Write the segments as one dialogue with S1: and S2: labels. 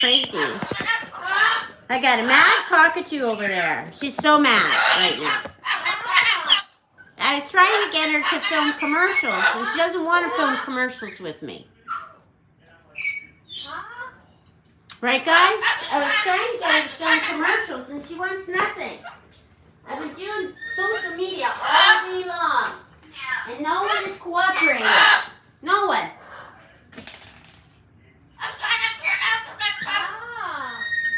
S1: Crazy. I got a mad cockatoo over there. She's so mad right now. I was trying to get her to film commercials, and she doesn't want to film commercials with me. Right, guys? I was trying to get her to film commercials, and she wants nothing. I've been doing social media all day long, and no one is cooperating. No one.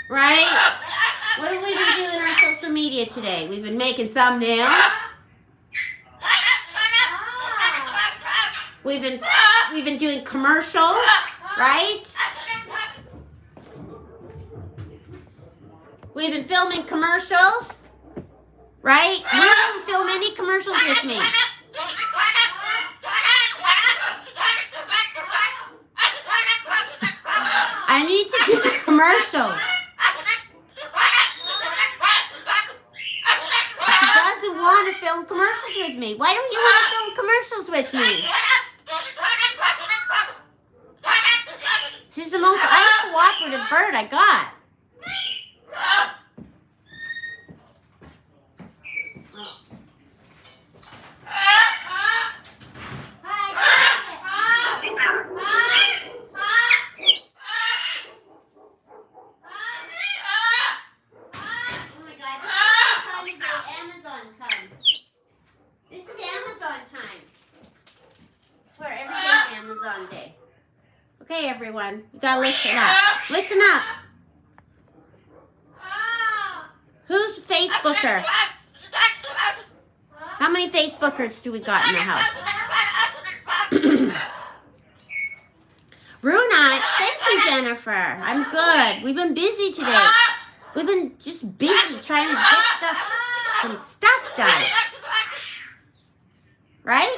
S1: Right? What have we been doing on social media today? We've been making thumbnails. We've been doing commercials, right? We've been filming commercials, right? You don't film any commercials with me. I need to do the commercials. She doesn't want to film commercials with me. Why don't you want to film commercials with me? She's the most uncooperative bird I got. Okay, everyone, you gotta listen up. Listen up. Who's Facebooker? How many Facebookers do we got in the house? Rue and I, thank you, Jennifer. I'm good. We've been busy today. We've been just busy trying to get some stuff done. Right?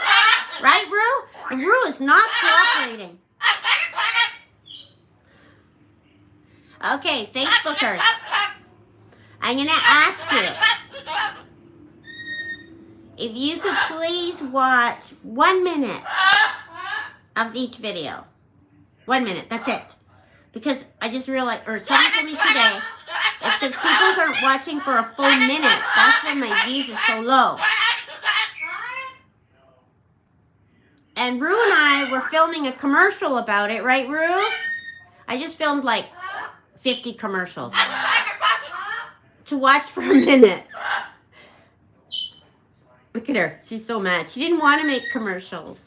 S1: Right, Rue? And Rue is not cooperating. Okay, Facebookers, I'm going to ask you if you could please watch 1 minute of each video. 1 minute, that's it. Because I just realized, or someone told me today, it's because people aren't watching for a full minute. That's why my views are so low. And Rue and I were filming a commercial about it, right, Rue? I just filmed like 50 commercials to watch for a minute. Look at her. She's so mad. She didn't want to make commercials.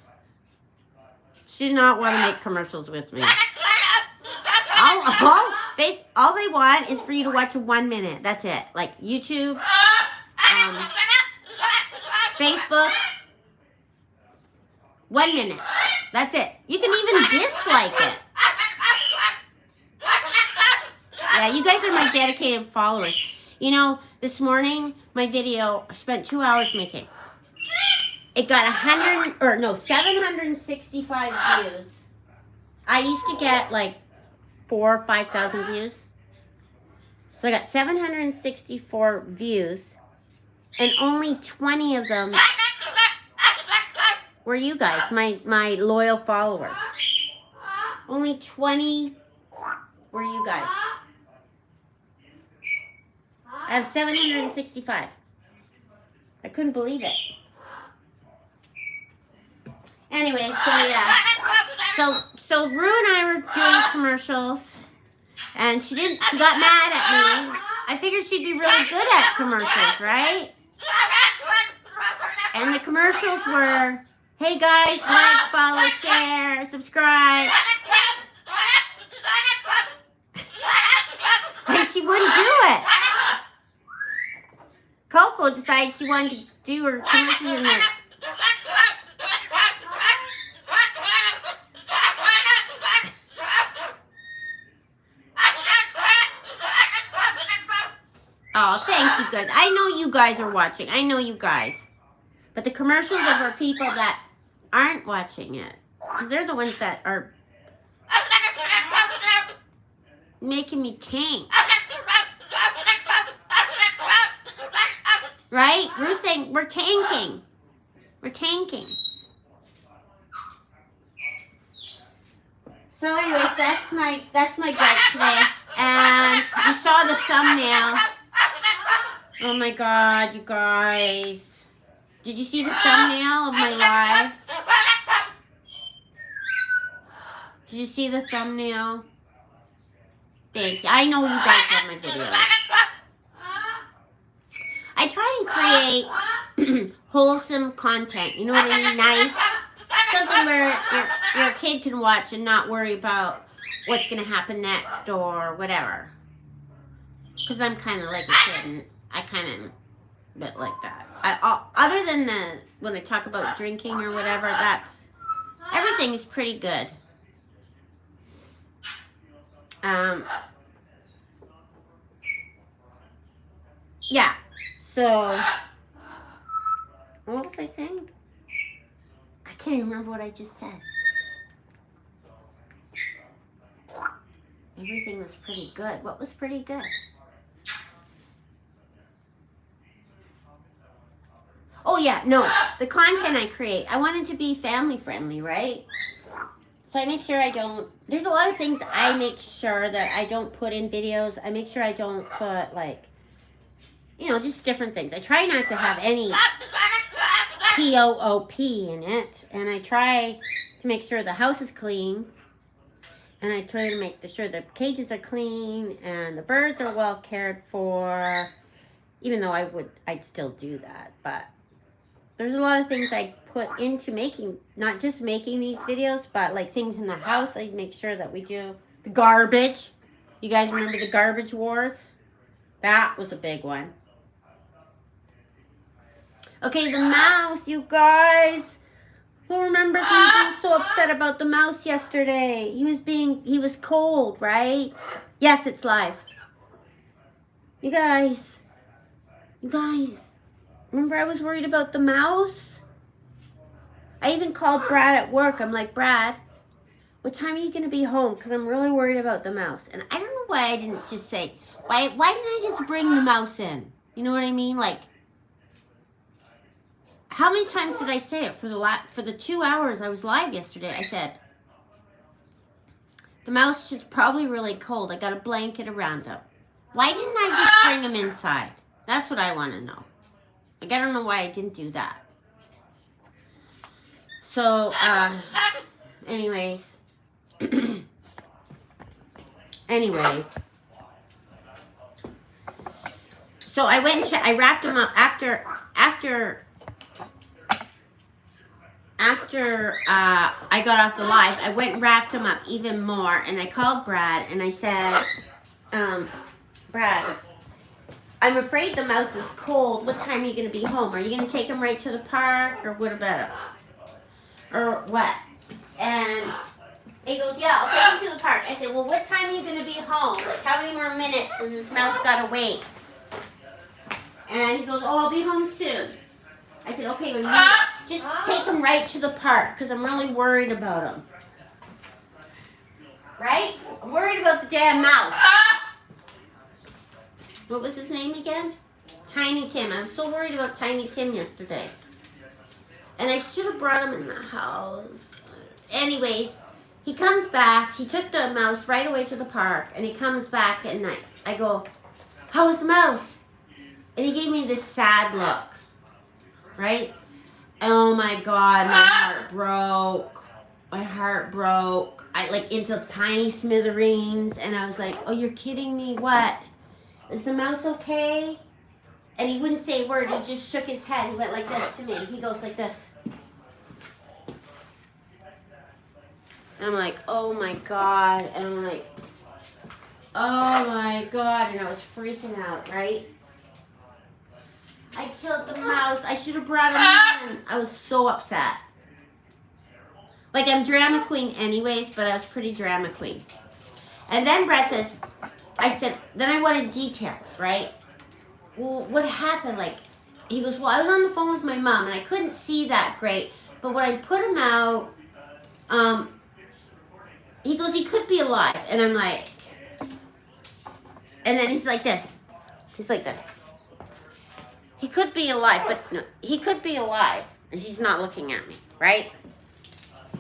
S1: She did not want to make commercials with me. All they want is for you to watch 1 minute. That's it. Like YouTube, Facebook. 1 minute. That's it. You can even dislike it. Yeah, you guys are my dedicated followers. You know, this morning, my video, I spent 2 hours making. It got 765 views. I used to get like 4,000 or 5,000 views. So I got 764 views, and only 20 of them were you guys, my loyal followers. Only 20 were you guys. I have 765. I couldn't believe it. Anyway, so yeah. So Rue and I were doing commercials, and she got mad at me. I figured she'd be really good at commercials, right? And the commercials were, hey guys, like, follow, share, subscribe. And she wouldn't do it. Coco decided she wanted to do her commercials in there. Oh, thanks, you guys. I know you guys are watching. I know you guys. But the commercials are for people that aren't watching it. Because they're the ones that are making me tank. Right? Rue's saying, we're tanking. We're tanking. So anyways, that's my gripe today. thumbnail? Oh my God, you guys. Did you see the thumbnail of my live? Did you see the thumbnail? Thank you. I know you guys love my videos. I try and create wholesome content. You know what I mean? Nice. Something where your kid can watch and not worry about what's going to happen next or whatever. Because I'm kind of like a kid and I kind of am a bit like that. Other than when I talk about drinking or whatever, everything is pretty good. Yeah. So, what was I saying? I can't even remember what I just said. Everything was pretty good. What was pretty good? Oh yeah, no, the content I create, I want it to be family friendly, right? So I make sure there's a lot of things I make sure that I don't put in videos. I make sure I don't put just different things. I try not to have any POOP in it. And I try to make sure the house is clean. And I try to make sure the cages are clean and the birds are well cared for. Even though I'd still do that, but there's a lot of things I put into not just making these videos, but like things in the house. I make sure that we do the garbage. You guys remember the garbage wars? That was a big one. Okay, the mouse, you guys. Who remembers me being so upset about the mouse yesterday? He was cold, right? Yes, it's live. You guys, remember I was worried about the mouse? I even called Brad at work. I'm like, Brad, what time are you going to be home? Because I'm really worried about the mouse. And I don't know why I didn't just say, why didn't I just bring the mouse in? You know what I mean? Like, how many times did I say it for the 2 hours I was live yesterday? I said, the mouse is probably really cold. I got a blanket around him. Why didn't I just bring him inside? That's what I want to know. Like, I don't know why I didn't do that. So, anyways. So I went and I wrapped him up after I got off the live. I went and wrapped him up even more, and I called Brad and I said, Brad, I'm afraid the mouse is cold. What time are you going to be home? Are you going to take him right to the park, or what about it? Or what? And he goes, yeah, I'll take him to the park. I said, well, what time are you going to be home? Like, how many more minutes does this mouse got to wait? And he goes, oh, I'll be home soon. I said, okay, well, just take him right to the park, because I'm really worried about him. Right? I'm worried about the damn mouse. What was his name again? Tiny Tim. I was so worried about Tiny Tim yesterday. And I should have brought him in the house. Anyways, he comes back. He took the mouse right away to the park. And he comes back at night. I go, how was the mouse? And he gave me this sad look. Right? Oh my God, my heart broke. My heart broke. I into tiny smithereens. And I was like, oh, you're kidding me? What? Is the mouse okay? And he wouldn't say a word. He just shook his head. He went like this to me. He goes like this. And I'm like, oh my God. And I'm like, oh my God. And I was freaking out, right? I killed the mouse. I should have brought him in. I was so upset. Like, I'm drama queen anyways, but I was pretty drama queen. And then Brett says, then I wanted details, right? Well, what happened? Like, he goes, well, I was on the phone with my mom, and I couldn't see that great. But when I put him out, he goes, he could be alive. And I'm like, and then he's like this. He's like this. He could be alive, but no, he could be alive. And he's not looking at me, right?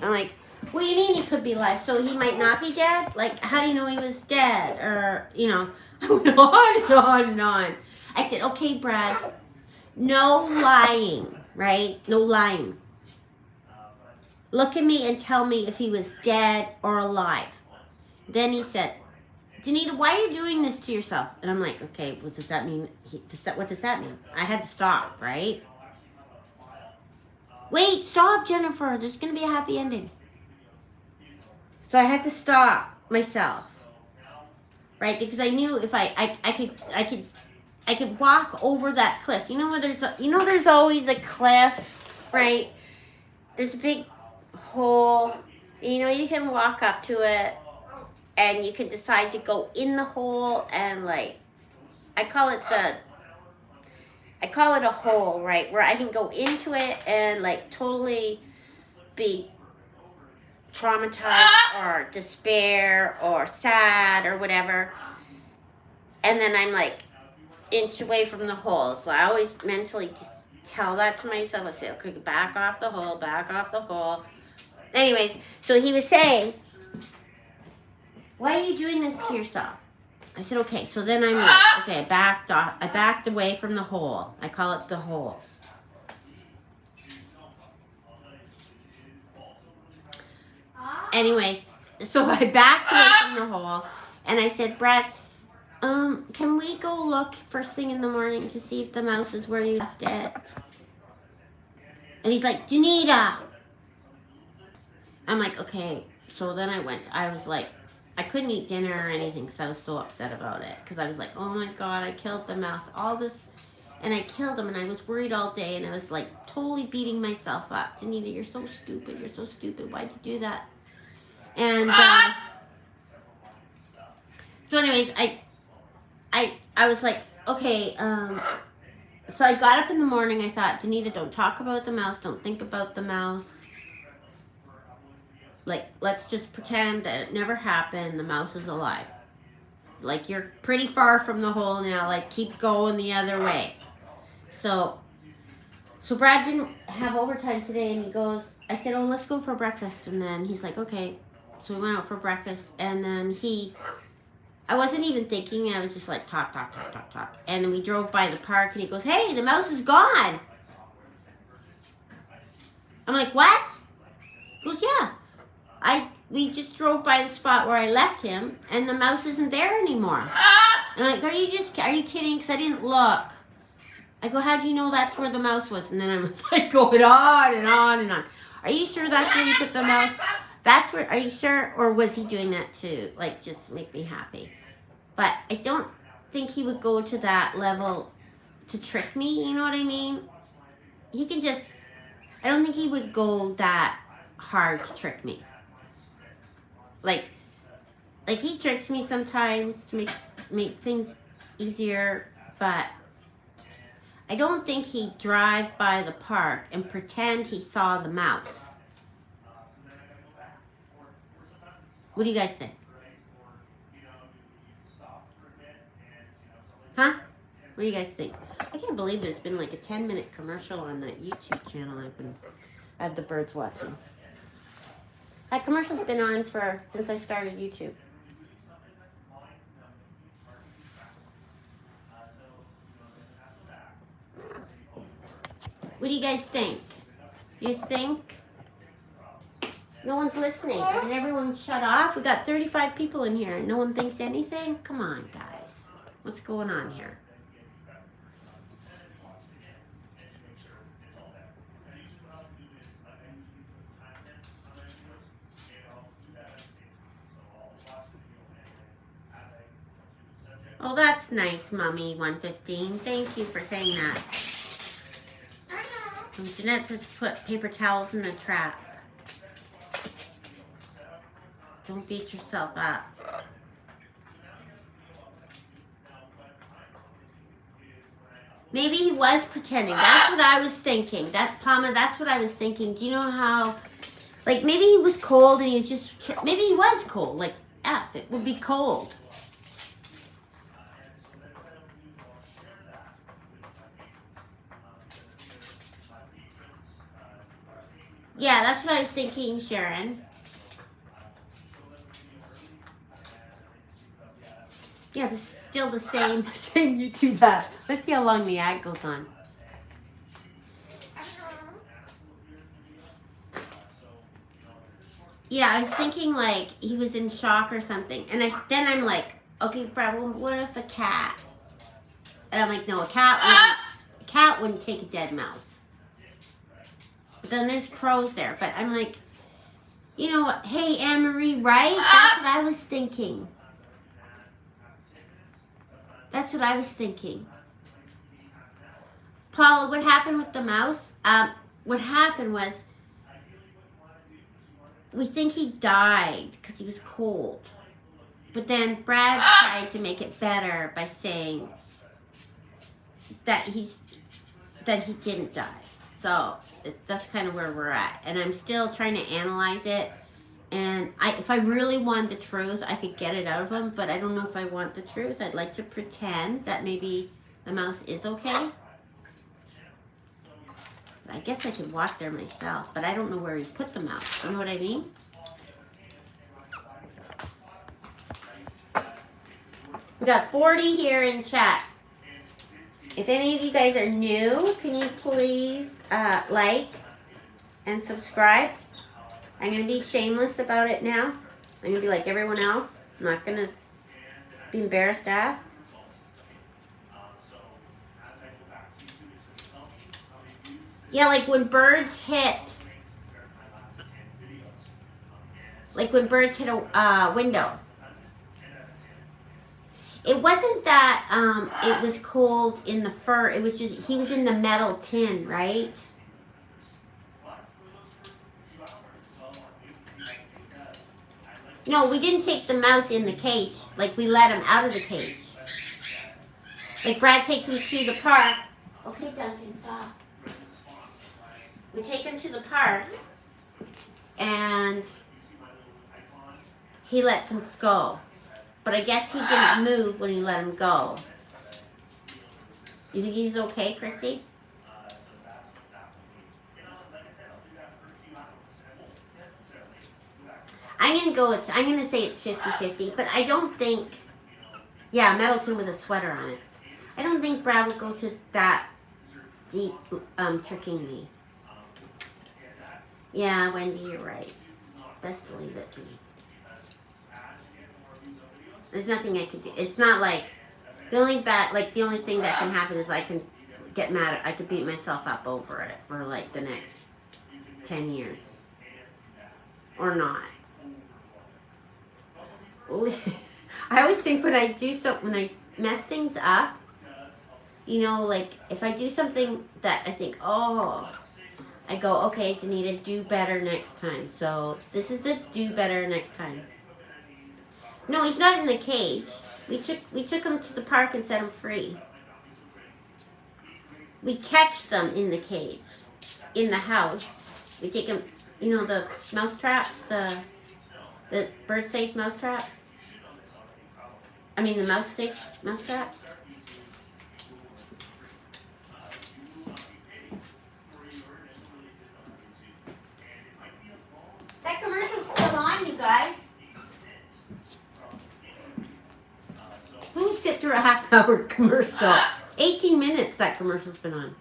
S1: I'm like, What do you mean he could be alive? So he might not be dead? Like, how do you know he was dead? Or, you know, I went on and on and on. I said, okay, Brad, no lying, right? No lying. Look at me and tell me if he was dead or alive. Then he said, Danita, why are you doing this to yourself? And I'm like, okay, what does that mean? What does that mean? I had to stop, right? Wait, stop, Jennifer. There's going to be a happy ending. So I had to stop myself, right? Because I knew if I could walk over that cliff. You know where there's always a cliff, right? There's a big hole. You know, you can walk up to it and you can decide to go in the hole and like, I call it a hole, right? Where I can go into it and like totally be traumatized or despair or sad or whatever. And then I'm like inch away from the hole. So I always mentally just tell that to myself. I say, okay, back off the hole, back off the hole. Anyways, so he was saying, why are you doing this to yourself? I said, okay. So then I'm like, okay, I backed away from the hole. I call it the hole. Anyways, so I backed away from the hole and I said, Brad, can we go look first thing in the morning to see if the mouse is where you left it? And he's like, Danita. I'm like, okay. So then I went. I was like, I couldn't eat dinner or anything because I was so upset about it. Because I was like, oh my God, I killed the mouse. All this. And I killed him and I was worried all day. And I was like totally beating myself up. Danita, you're so stupid. You're so stupid. Why'd you do that? And so anyways, I was like, okay, so I got up in the morning. I thought, Danita, don't talk about the mouse. Don't think about the mouse. Like, let's just pretend that it never happened. The mouse is alive. Like, you're pretty far from the hole now. Like, keep going the other way. So Brad didn't have overtime today, and he goes, I said, oh, let's go for breakfast. And then he's like, okay. So we went out for breakfast, and then I wasn't even thinking. I was just like, talk. And then we drove by the park, and he goes, hey, the mouse is gone. I'm like, what? He goes, yeah. We just drove by the spot where I left him, and the mouse isn't there anymore. And I'm like, are you kidding? Because I didn't look. I go, how do you know that's where the mouse was? And then I was like going on and on and on. Are you sure that's where you put the mouse? Are you sure? Or was he doing that to, like, just make me happy? But I don't think he would go to that level to trick me, you know what I mean? I don't think he would go that hard to trick me. Like he tricks me sometimes to make things easier, but I don't think he'd drive by the park and pretend he saw the mouse. What do you guys think? Huh? What do you guys think? I can't believe there's been like a 10-minute commercial on the YouTube channel I have the birds watching. That commercial's been on since I started YouTube. What do you guys think? You think? No one's listening. Did everyone shut off? We got 35 people in here and no one thinks anything? Come on, guys. What's going on here? Oh, that's nice, Mommy 115. Thank you for saying that. And Jeanette says put paper towels in the trap. Don't beat yourself up. Maybe he was pretending. That's what I was thinking. Palma, that's what I was thinking. Do you know how, like, maybe he was cold and he was just, maybe he was cold. Like, it would be cold. Yeah, that's what I was thinking, Sharon. Yeah, this is still the same YouTube ad. Let's see how long the ad goes on. Yeah, I was thinking like he was in shock or something. And then I'm like, okay, Brad, well, what if a cat? And I'm like, no, a cat wouldn't take a dead mouse. But then there's crows there. But I'm like, you know what? Hey, Anne-Marie, right? That's what I was thinking. That's what I was thinking. Paula, what happened with the mouse? What happened was, we think he died because he was cold. But then Brad tried to make it better by saying that he didn't die. So that's kind of where we're at. And I'm still trying to analyze it. And if I really want the truth, I could get it out of him. But I don't know if I want the truth. I'd like to pretend that maybe the mouse is okay. But I guess I could walk there myself. But I don't know where he put the mouse. You know what I mean? We got 40 here in chat. If any of you guys are new, can you please like and subscribe? I'm going to be shameless about it now. I'm going to be like everyone else. I'm not going to be embarrassed to ask. Yeah, like when birds hit. Like when birds hit a window. It wasn't that it was cold in the fur. It was just, he was in the metal tin, right? No, we didn't take the mouse in the cage. Like, we let him out of the cage. Like, Brad takes him to the park. Okay, Duncan, stop. We take him to the park, and he lets him go. But I guess he didn't move when he let him go. You think he's okay, Chrissy? I'm going to say it's 50-50, but I don't think, yeah, Middleton with a sweater on it. I don't think Brad would go to that deep tricking me. Yeah, Wendy, you're right. Best to leave it to me. There's nothing I can do. It's not like, the only thing that can happen is I can get mad I could beat myself up over it for like the next 10 years. Or not. I always think when I mess things up, you know, like if I do something that I think, oh, I go, okay, Danita, do better next time. So this is the do better next time. No, he's not in the cage. We took him to the park and set him free. We catch them in the cage, in the house. We take them, you know, the mouse traps, the bird safe mouse traps. I mean the mouse safe mouse traps. That commercial's still on, you guys. Who would sit through a half-hour commercial? 18 minutes that commercial's been on.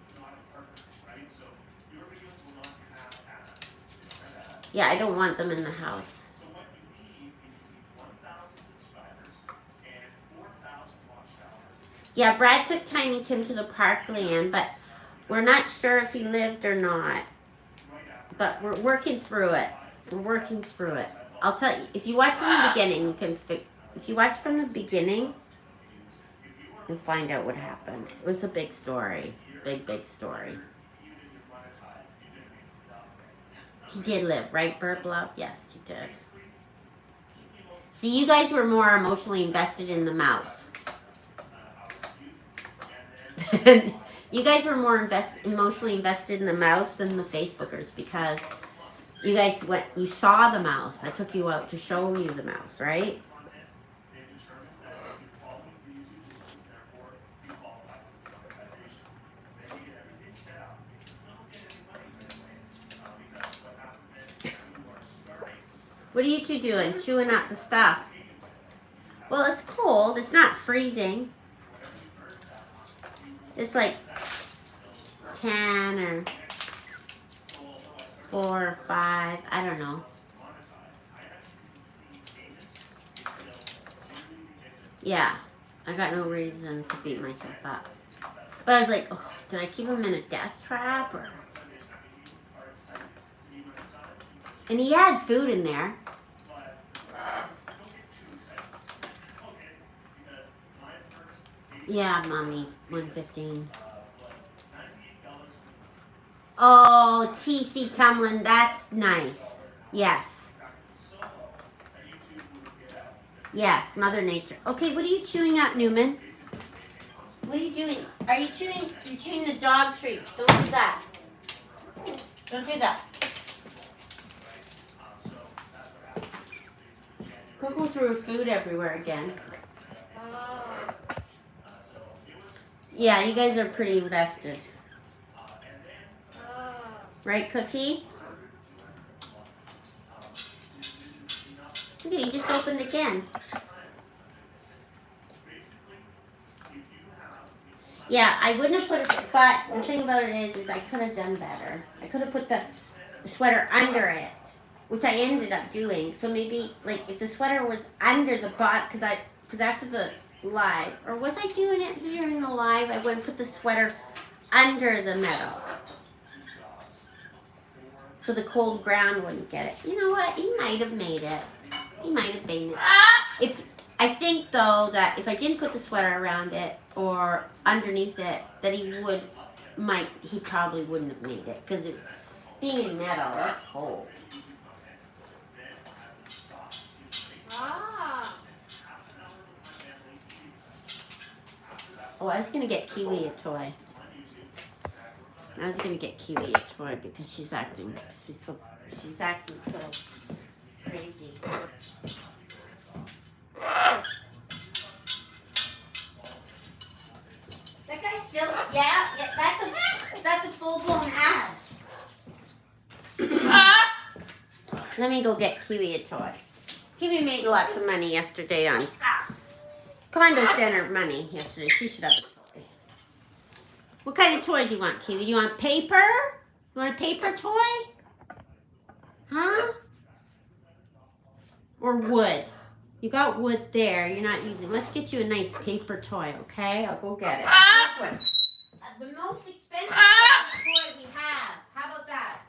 S1: Yeah, I don't want them in the house. Yeah, Brad took Tiny Tim to the parkland, but we're not sure if he lived or not. But we're working through it. We're working through it. I'll tell you, if you watch from the beginning, you can if you watch from the beginning, you'll find out what happened. It was a big story. Big story. He did live, right, Burp Love? Yes, he did. See, you guys were more emotionally invested in the mouse. You guys were more emotionally invested in the mouse than the Facebookers because you guys you saw the mouse. I took you out to show you the mouse, right? What are you two doing? Chewing up the stuff. Well, it's cold. cold. It's not freezing. It's like 10 or 4 or 5. I don't know. Yeah, I got no reason to beat myself up. But I was like, oh, did I keep him in a death trap? Or... And he had food in there. Yeah, Mommy, 115. Oh, TC Tumlin, that's nice. Yes. Yes, Mother Nature. Okay, what are you chewing up, Newman? What are you doing? Are you chewing? You're chewing the dog treats. Don't do that. Don't do that. Coco threw her food everywhere again. Yeah, you guys are pretty invested. Right, Cookie? Okay, you just opened again. Yeah, I wouldn't have put it, but the thing about it is I could have done better. I could have put the sweater under it, which I ended up doing. So maybe, like, if the sweater was under the bot, because after the live, or was I doing it during the live? I wouldn't put the sweater under the metal, so the cold ground wouldn't get it. You know what? He might have made it. He might have made it. I think though that if I didn't put the sweater around it or underneath it, that he probably wouldn't have made it, because being in metal, that's cold. Oh, I was gonna get Kiwi a toy. Because she's acting so crazy. That guy's still, yeah, that's a full-blown ad. Let me go get Kiwi a toy. Kiwi made lots of money yesterday on condo center money yesterday. She should have a toy. What kind of toy do you want, Kiwi? Do you want paper? You want a paper toy? Huh? Or wood? You got wood there. You're not using. Let's get you a nice paper toy, okay? I'll go get it. The most expensive toy we have. How about that?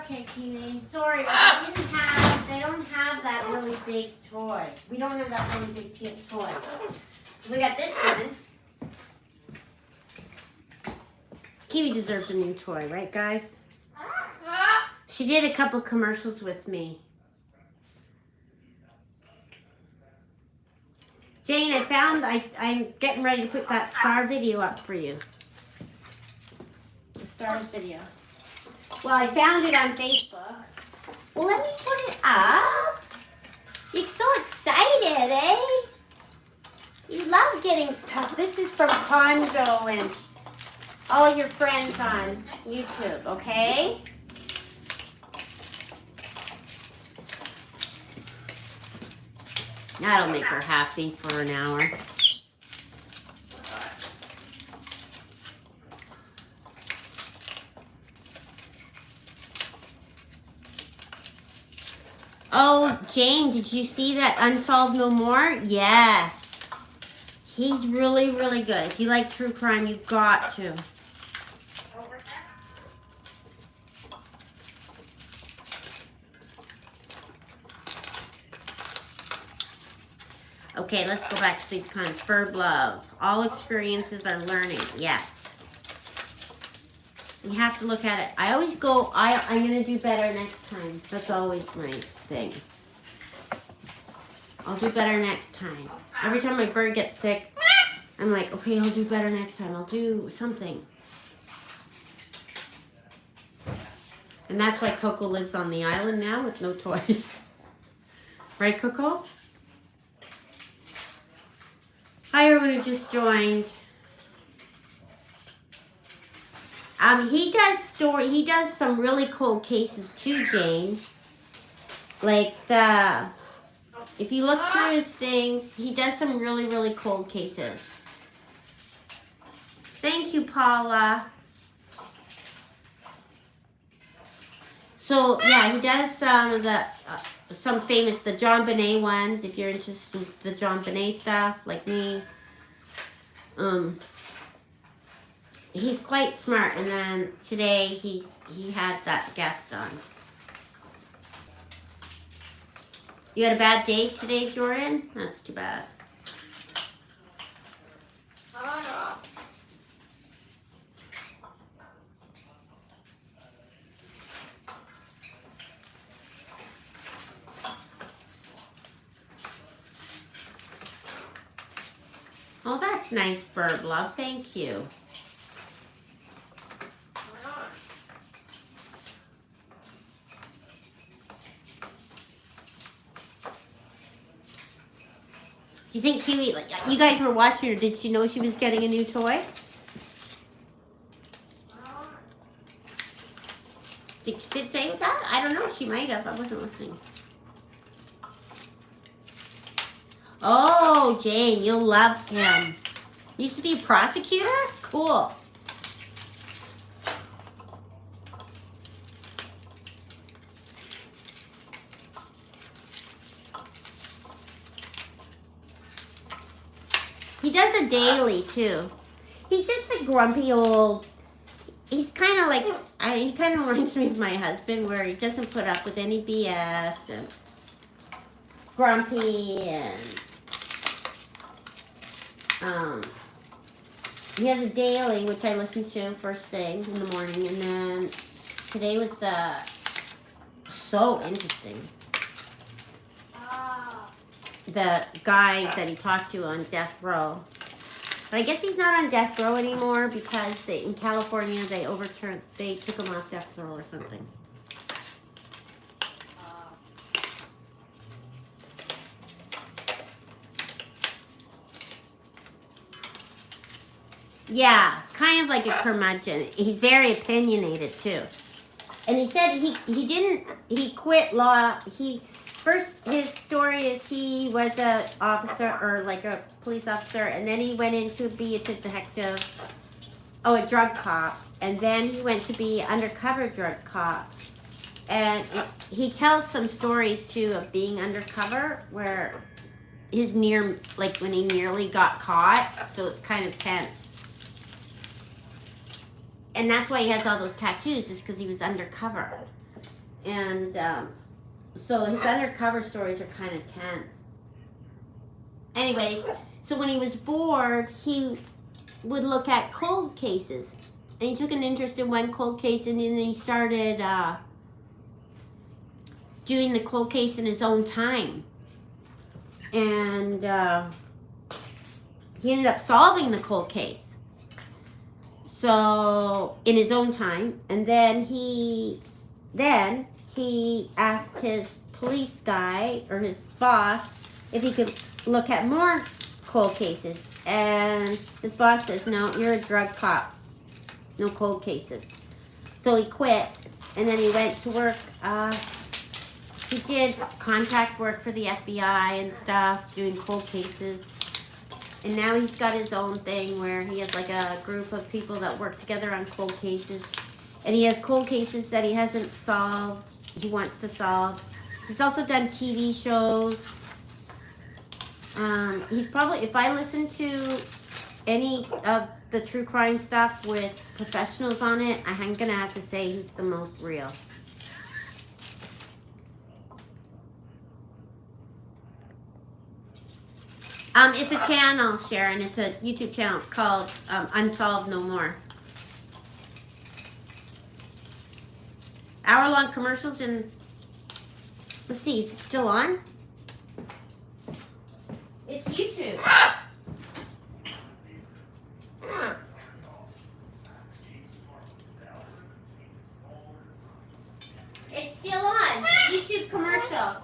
S1: Okay, Kiwi. Sorry, they don't have that really big toy. We don't have that really big toy. We got this one. Kiwi deserves a new toy, right, guys? She did a couple commercials with me. Jane, I found I'm getting ready to put that star video up for you. The stars video. Well, I found it on Facebook. Well, let me put it up. You're so excited, eh? You love getting stuff. This is from Congo and all your friends on YouTube, okay? That'll make her happy for an hour. Oh, Jane, did you see that Unsolved No More? Yes. He's really, really good. If you like true crime, you've got to. Okay, let's go back to these comments. Bird love. All experiences are learning. Yes. You have to look at it. I always go, I'm going to do better next time. That's always my thing. I'll do better next time. Every time my bird gets sick, I'm like, okay, I'll do better next time. I'll do something. And that's why Coco lives on the island now with no toys. Right, Coco? Hi, everyone who just joined. He does some really cold cases too, Jane. Like if you look through his things, he does some really, really cold cases. Thank you, Paula. So yeah, he does some of the some famous, the John Bonet ones. If you're interested in the John Bonet stuff, like me. He's quite smart, and then today he had that guest on. You had a bad day today, Jordan? That's too bad. Oh, that's nice, bird love. Thank you. Do you think Kiwi, like, you guys were watching her, did she know she was getting a new toy? Did Sid say that? I don't know, she might have, I wasn't listening. Oh, Jane, you'll love him. He used to be a prosecutor? Cool. He does a daily too. He's just a grumpy old, he's kind of like, he kind of reminds me of my husband, where he doesn't put up with any BS and grumpy, and he has a daily, which I listen to first thing in the morning, and then today was so interesting. The guy that he talked to on death row. But I guess he's not on death row anymore because in California they took him off death row or something. Yeah, kind of like a curmudgeon. He's very opinionated too. And he said he quit law. First, his story is he was a officer, or like a police officer, and then he went into be a detective, a drug cop, and then he went to be undercover drug cop. And he tells some stories too of being undercover, where when he nearly got caught, so it's kind of tense. And that's why he has all those tattoos, is because he was undercover. And so his undercover stories are kind of tense. Anyways, so when he was bored, he would look at cold cases. And he took an interest in one cold case, and then he started doing the cold case in his own time. And he ended up solving the cold case. So, in his own time. And then he asked his police guy, or his boss, if he could look at more cold cases. And his boss says, no, you're a drug cop. No cold cases. So he quit, and then he went to work. He did contract work for the FBI and stuff, doing cold cases. And now he's got his own thing where he has like a group of people that work together on cold cases. And he has cold cases that he hasn't solved, he wants to solve. He's also done TV shows. He's probably, if I listen to any of the true crime stuff with professionals on it, I'm gonna have to say he's the most real. It's a channel, Sharon. It's a YouTube channel. It's called Unsolved No More. Hour-long commercials, and let's see, is it still on? It's YouTube. It's still on. YouTube commercial.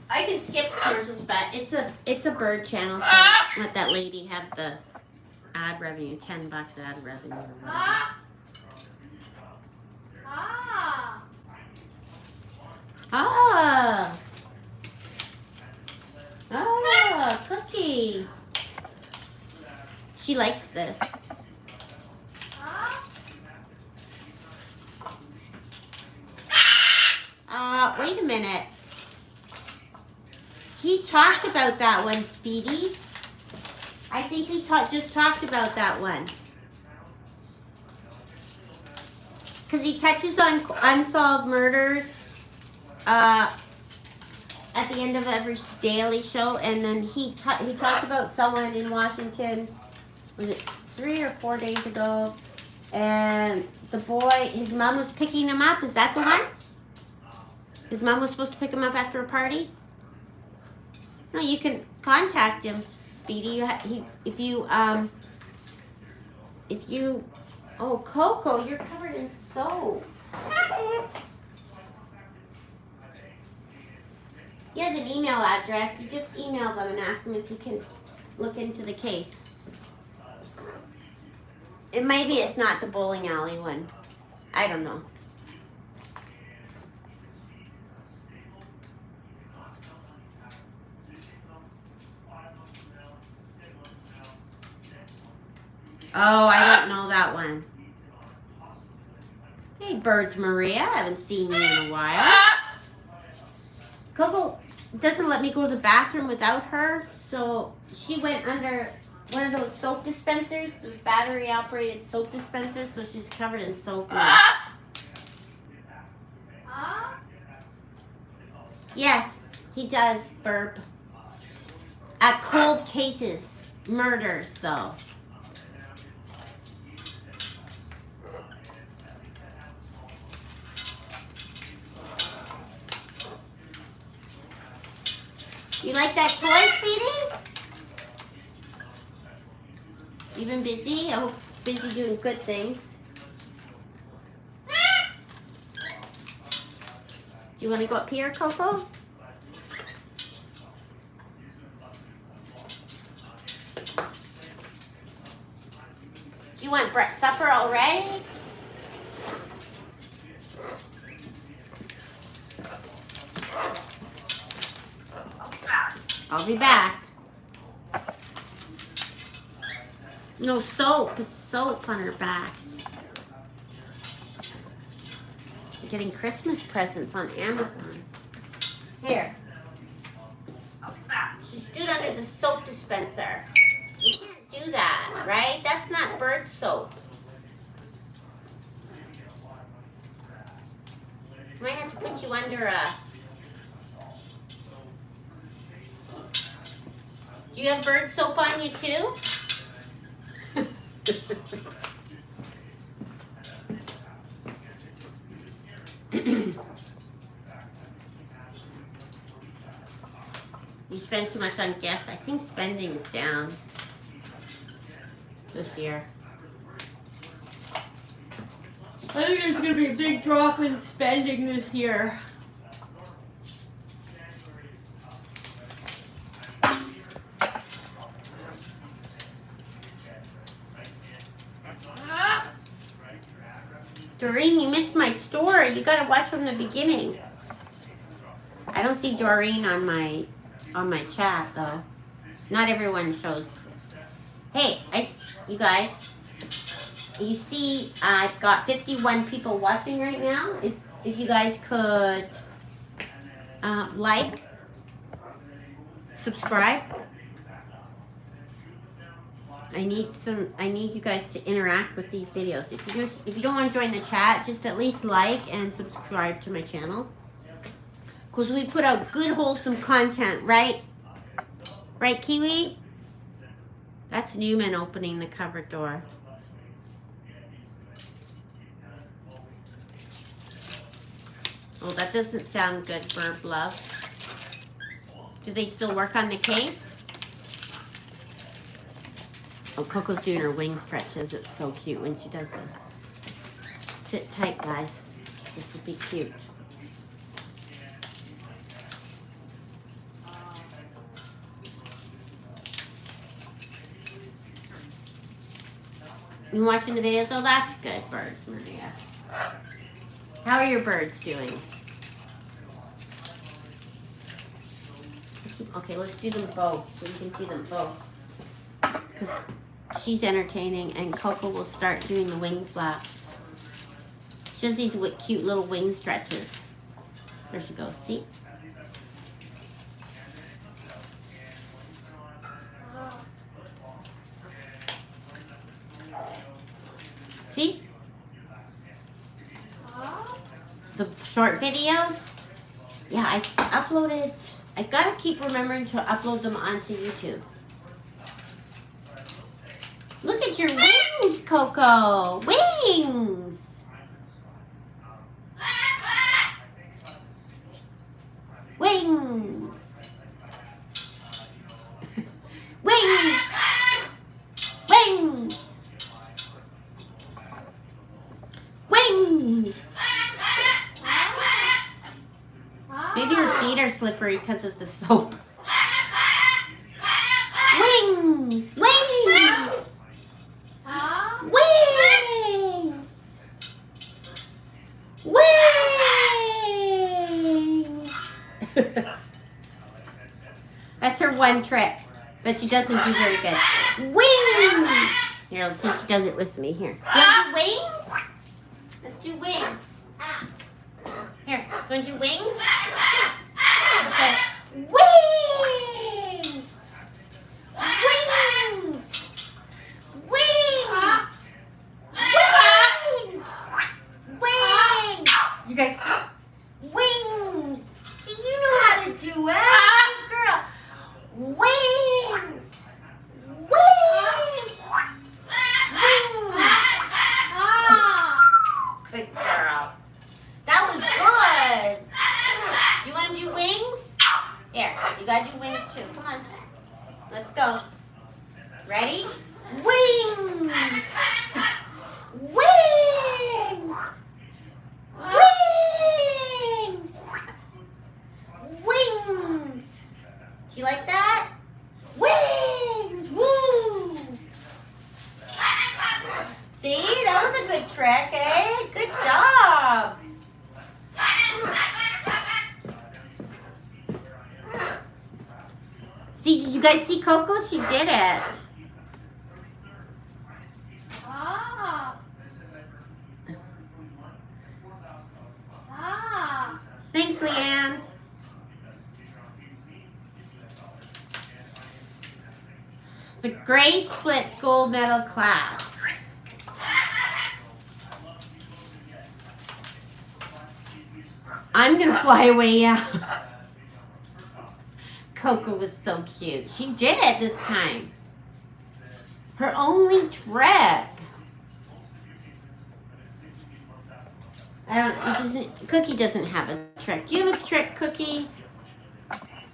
S1: I can skip commercials, but it's a bird channel, so let that lady have the ad revenue, $10 ad revenue. Or whatever. Cookie. She likes this. Wait a minute. He talked about that one, Speedy. I think he just talked about that one. Because he touches on unsolved murders at the end of every daily show. And then he talked about someone in Washington, was it 3 or 4 days ago? And the boy, his mom was picking him up. Is that the one? His mom was supposed to pick him up after a party? No, you can contact him, Speedy. If you, oh, Coco, you're covered in soap. He has an email address. You just email them and ask them if you can look into the case. And maybe it's not the bowling alley one. I don't know. Oh, I don't know that one. Hey, Birds Maria. I haven't seen you in a while. Coco doesn't let me go to the bathroom without her, so she went under one of those soap dispensers, those battery-operated soap dispensers, so she's covered in soap now. Yes, he does burp. At cold cases. Murders, though. You like that toy, Speedy? You been busy? I hope busy doing good things. Do you want to go up here, Coco? Do you want supper already? I'll be back. No soap. It's soap on her backs. I'm getting Christmas presents on Amazon. Here. She stood under the soap dispenser. You can't do that, right? That's not bird soap. put you under a... Do you have bird soap on you too? You spend too much on gifts. I think spending's down this year. I think there's going to be a big drop in spending this year. Doreen, you missed my story. You got to watch from the beginning. I don't see Doreen on my chat though. Not everyone shows. Hey, you guys. You see, I've got 51 people watching right now. If you guys could like, subscribe. I need you guys to interact with these videos. If you don't want to join the chat, just at least like and subscribe to my channel. Because we put out good, wholesome content, right? Right, Kiwi? That's Newman opening the cupboard door. Oh, that doesn't sound good, Burb Love. Do they still work on the case? Oh, Coco's doing her wing stretches. It's so cute when she does this. Sit tight, guys. This will be cute. You watching the videos? Oh, that's good, birds, Maria. How are your birds doing? Okay, let's do them both so you can see them both. Because she's entertaining and Coco will start doing the wing flaps. She does these cute little wing stretches. There she goes, see? See? The short videos? Yeah, I uploaded. I gotta keep remembering to upload them onto YouTube. Look at your wings, Coco! Wings! Wings! Wings! Wings! Wings! Maybe her feet are slippery because of the soap. Wings! Wings! Wings! Wings! That's her one trick, but she doesn't do very good. Wings! Here, let's see if she does it with me. Here. You want to do wings? Let's do wings. Ah. Here, you want to do wings? Okay. Wings! Wings! Wings! Wings! Wings! You guys, wings! See, you know how to do it, girl. Wings! Wings! Wings! Good girl. That was good. Do you want to do wings? Here, you gotta do wings too. Come on. Let's go. Ready? Wings! Wings! Wings! Wings! Do you like that? Wings! Woo! See, that was a good trick, eh? Good job. See, did you guys see Coco? She did it. Thanks, Leanne. The Gray Splits Gold Medal class. I'm gonna fly away, yeah. Coco was so cute. She did it this time. Her only trick. Cookie doesn't have a trick. Do you have a trick, Cookie?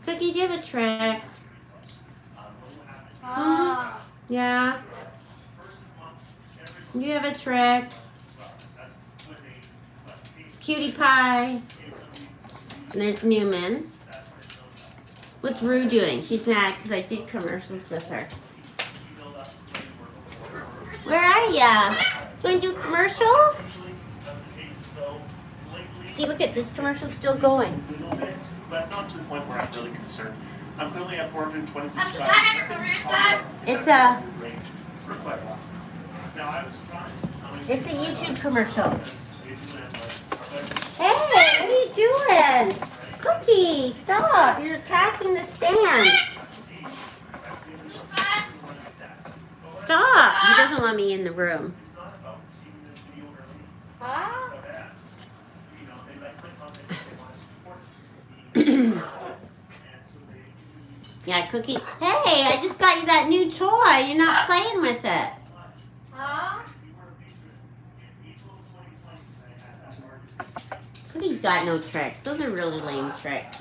S1: Cookie, do you have a trick? Yeah. Do you have a trick? Cutie pie. And there's Newman. What's Rue doing? She's mad because I did commercials with her. Where are ya? Want to do commercials? See, look at this commercial's still going.
S2: A little bit, but not to the point where I'm really concerned. I'm currently at 420 subscribers.
S1: It's a
S2: range for quite a while. Now I was surprised.
S1: It's a YouTube commercial. Hey, what are you doing? Cookie, stop. You're attacking the stand. Stop. He doesn't want me in the room. Yeah, Cookie. Hey, I just got you that new toy. You're not playing with it. Cookie's got no tricks. Those are really lame tricks.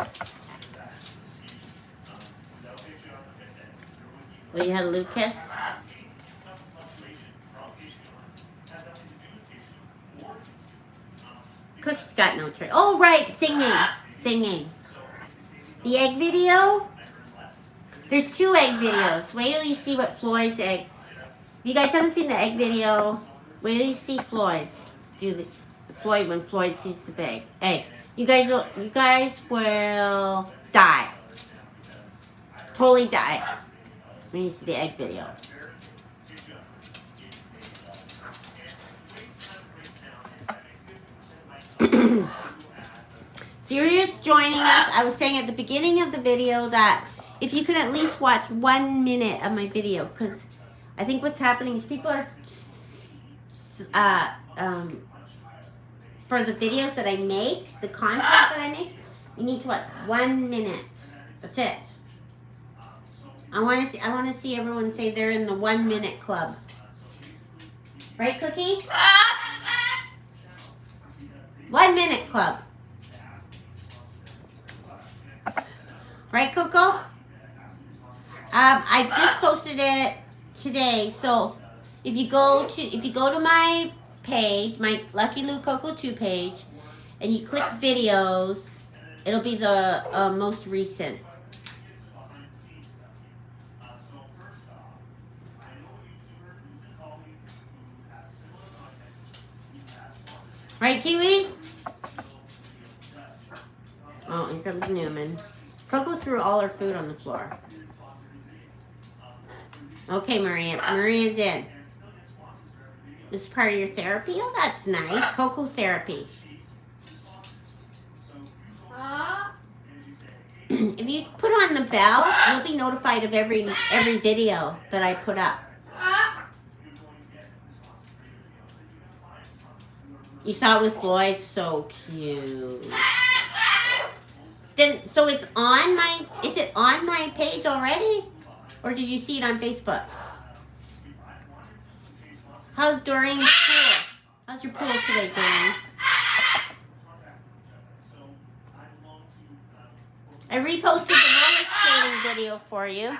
S1: Well, you had Lucas. Cookie's got no trick. Oh, right, singing. Singing. The egg video? There's 2 egg videos. Wait till you see what Floyd's egg. If you guys haven't seen the egg video, wait till you see Floyd. Floyd when Floyd sees the big egg. You guys will die. Totally die when you see the egg video. So you're just joining us. I was saying at the beginning of the video that if you could at least watch 1 minute of my video, because I think what's happening is people are for the videos that I make, the content that I make, you need to watch 1 minute. That's it. I want to see everyone say they're in the 1 minute club. Right, Cookie? 1 minute club. Right, Coco? I just posted it today, so if you go to my page, my Lucky Lou Coco Too page, and you click videos, it'll be the most recent. Right, Kiwi? Oh, here comes Newman. Coco threw all her food on the floor. Okay, Maria. Maria's in. This is part of your therapy? Oh, that's nice. Coco therapy. If you put on the bell, you'll be notified of every video that I put up. You saw it with Floyd? So cute. Then, so it's on my, is it on my page already? Or did you see it on Facebook? How's Doreen's pool? How's your pool today, Doreen? I reposted the roller skating video for you.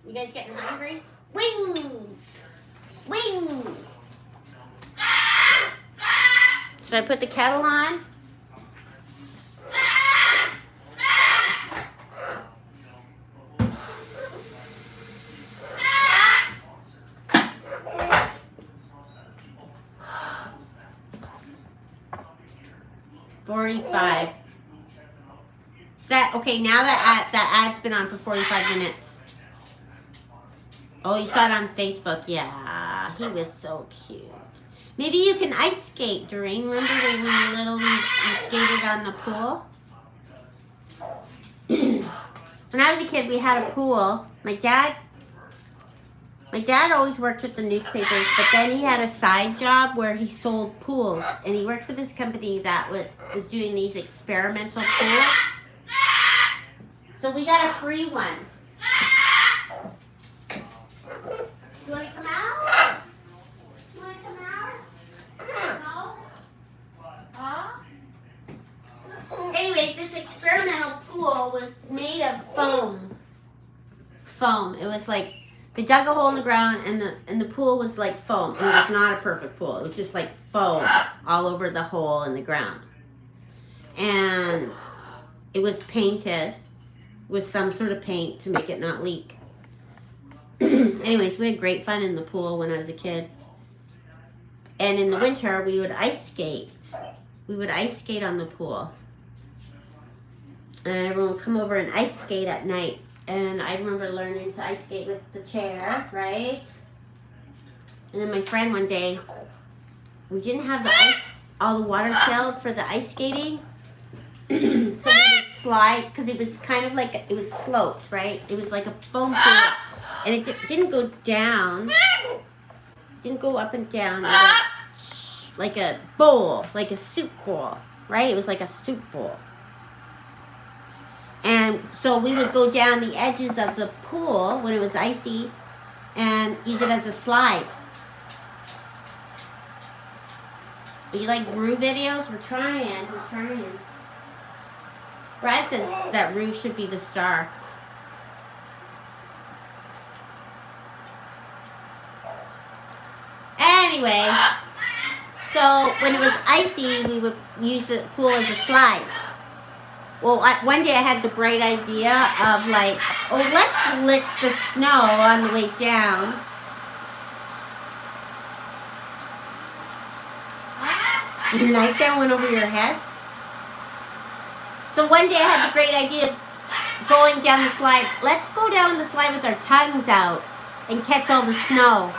S1: You guys getting hungry? Wings! Wings! Should I put the kettle on? $45. That okay? Now that ad's been on for 45 minutes. Oh, you saw it on Facebook? Yeah, he was so cute. Maybe you can ice skate, Doreen. Remember when we were little, we skated on the pool? When I was a kid, we had a pool. My dad My dad always worked with the newspapers, but then he had a side job where he sold pools, and he worked for this company that was doing these experimental pools. So we got a free one. You want to come out? You want to come out? No? Huh? Anyways, this experimental pool was made of foam. It was like they dug a hole in the ground, and the pool was like foam. It was not a perfect pool. It was just like foam all over the hole in the ground, and it was painted with some sort of paint to make it not leak. Anyways, we had great fun in the pool when I was a kid. And in the winter, we would ice skate. We would ice skate on the pool. And everyone would come over and ice skate at night. And I remember learning to ice skate with the chair, right? And then my friend one day, we didn't have the ice, all the water filled for the ice skating. So we would slide, because it was kind of like, it was sloped, right? It was like a foam pool. And it didn't go down. Didn't go up and down. It was like a bowl, like a soup bowl, right? It was like a soup bowl. And so we would go down the edges of the pool when it was icy and use it as a slide. But you like Rue videos? We're trying. Brad says that Rue should be the star. Anyway, so when it was icy, we would use the pool as a slide. Well, one day I had the bright idea of like, oh, let's lick the snow on the way down. Your knife down went over your head. So one day I had the great idea of going down the slide. Let's go down the slide with our tongues out and catch all the snow.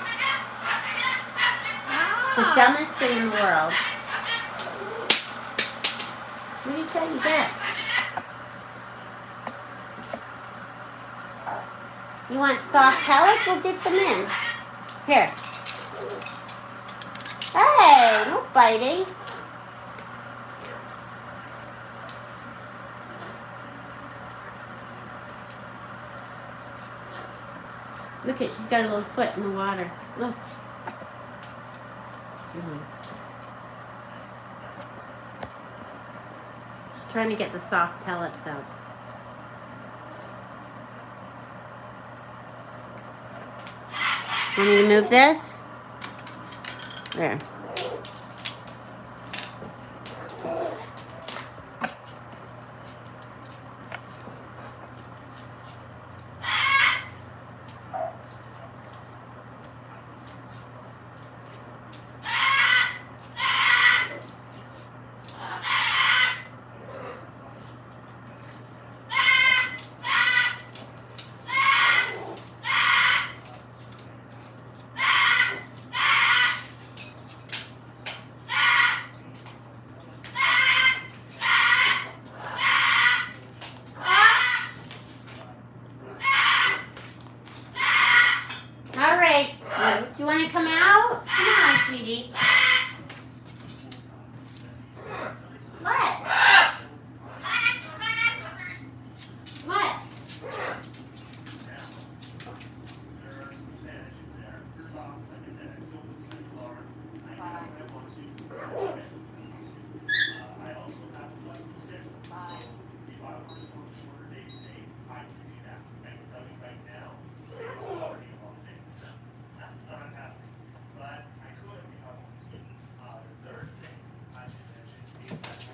S1: The dumbest thing in the world. What are you trying to get? You want soft pellets? We'll dip them in. Here. Hey, no biting. Look at, she's got a little foot in the water. Look. Just trying to get the soft pellets out. Want me to move this? There. Do you want to come out? Come on, sweetie. What? What?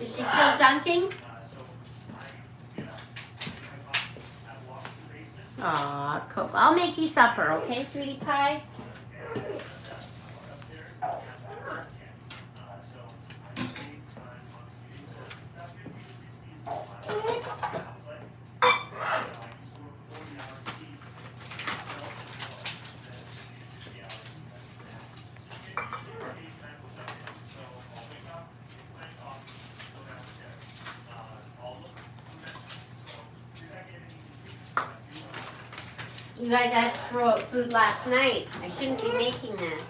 S1: Is she still dunking? Aw, Coco. I'll make you supper, okay, sweetie pie? You guys had to throw out food last night. I shouldn't be making this.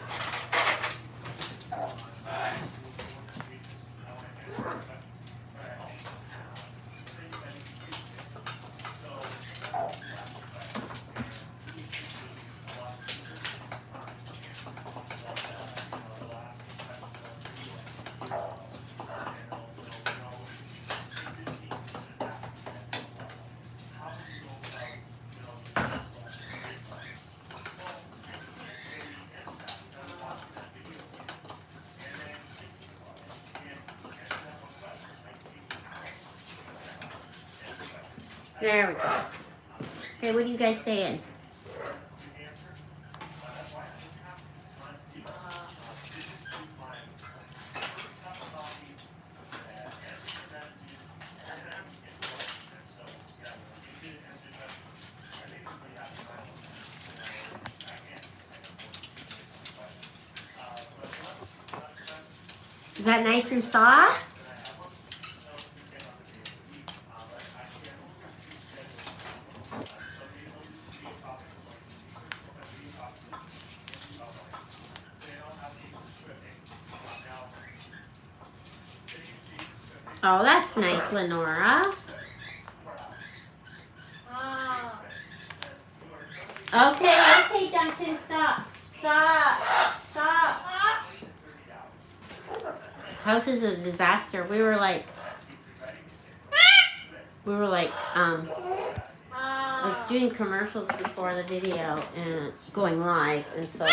S1: There we go. Okay, what are you guys saying? Is that nice and soft? Oh, that's nice, Lenora. Okay, Duncan, stop. Stop. House is a disaster. We were like, I was doing commercials before the video and going live, and so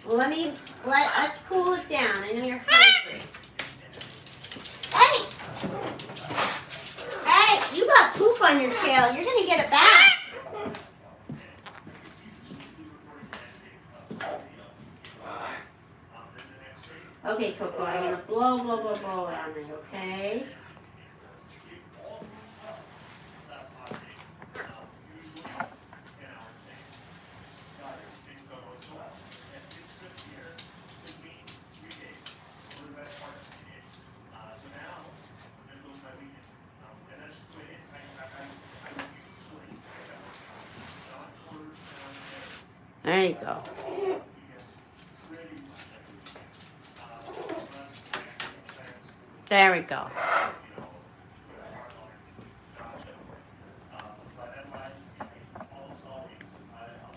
S1: let's cool it down. I know you're hungry. Hey, you got poop on your tail. You're gonna get it back. Okay, Coco, I'm gonna blow on it, okay? There you go. There we go.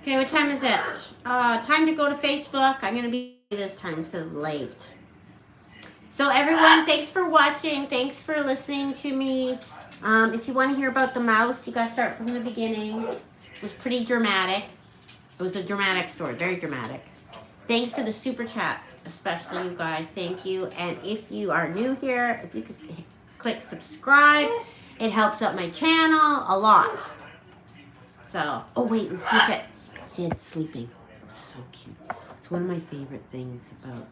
S1: Okay, what time is it? Time to go to Facebook. I'm going to be this time instead of late. So everyone, thanks for watching. Thanks for listening to me. If you want to hear about the mouse, you got to start from the beginning. It was pretty dramatic. It was a dramatic story, very dramatic. Thanks for the super chats, especially you guys. Thank you. And if you are new here, if you could click subscribe, it helps out my channel a lot. So, oh wait, let's look at Sid sleeping. It's so cute. It's one of my favorite things about.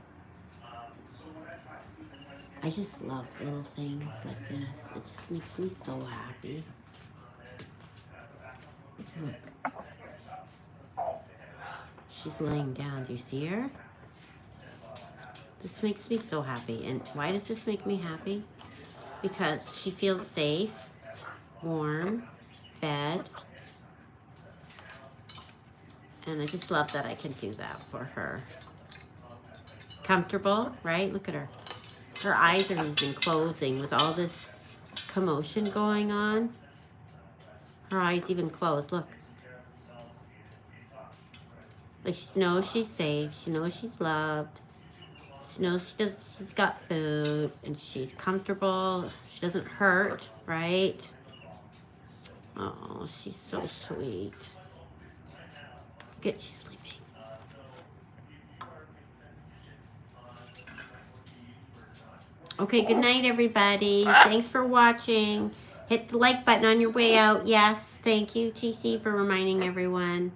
S1: I just love little things like this. It just makes me so happy. Look. She's laying down. Do you see her? This makes me so happy. And why does this make me happy? Because she feels safe, warm, fed. And I just love that I can do that for her. Comfortable, right? Look at her. Her eyes are even closing with all this commotion going on. Her eyes even closed. Look. Like she knows she's safe. She knows she's loved. She knows she's got food and she's comfortable. She doesn't hurt, right? Oh, she's so sweet. Look at, she's sleeping. Okay, good night, everybody. Thanks for watching. Hit the like button on your way out. Yes, thank you, TC, for reminding everyone.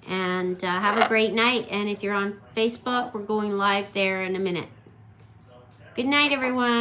S1: And have a great night. And if you're on Facebook, we're going live there in a minute. Good night, everyone.